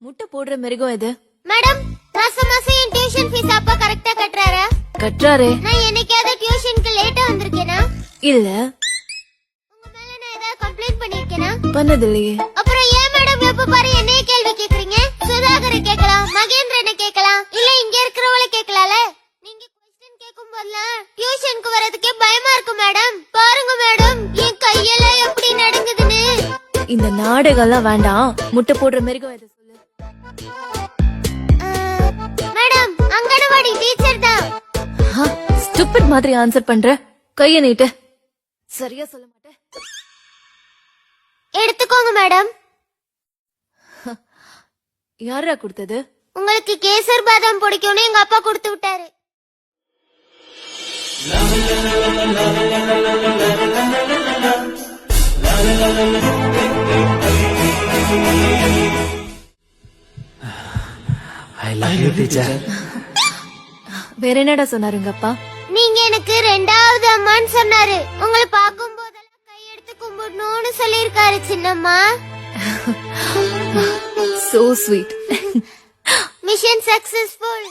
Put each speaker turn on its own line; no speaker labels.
முட்டை போடுற மிருகம் எது?
மேடம், மாசம் மாசம் என் டியூஷன் ஃபீஸ் அப்பா கரெக்ட்டா கட்டறாரா?
கட்டுறாரே.
நான் என்னைக்காவது டியூஷனுக்கு லேட்டா வந்திருக்கேனா?
இல்ல.
உங்க மேல நான் ஏதாவது கம்ப்ளைண்ட் பண்ணிருக்கேனா?
பண்ணதில்லையே.
அப்புறம் ஏன் மேடம் எப்ப பாரு என்னைய கேள்வி கேக்குறீங்க? சுதாகரை கேக்கலாம், மகேந்திரனை கேக்கலாம், இல்ல இங்க இருக்கிறவங்கள கேக்கலாம்ல. நீங்க क्वेश्चन கேக்கும்போதெல்லாம் டியூஷனுக்கு வரதுக்கே பயமா இருக்கு மேடம். பாருங்க மேடம், என் கையெல்லாம் எப்படி நடுங்குதுன்னு.
இந்த நாடகம்லாம் வேண்டாம். முட்டை போடுற மிருகம் எது சொல்லு.
மேடம், அங்கனவாடி டீச்சர் தான்.
ஸ்டூபிட் மாதிரி ஆன்சர் பண்ற. கைய நீட்டு. சரியா சொல்ல மாட்டேன்.
எடுத்துக்கோங்க மேடம்.
யாரா கொடுத்தது?
உங்களுக்கு கேசர் பாதாம் பிடிக்கும்னு எங்க அப்பா கொடுத்து விட்டாரு.
I love you, teacher.
வேற என்னடா சொன்னாருங்க அப்பா?
நீங்க எனக்கு ரெண்டாவது அம்மான்னு சொன்னாரு. உங்களை பார்க்கும் போதெல்லாம் கையெடுத்து கும்பிடணும்னு சொல்லியிருக்காரு சின்னம்மா.
So sweet.
Mission successful.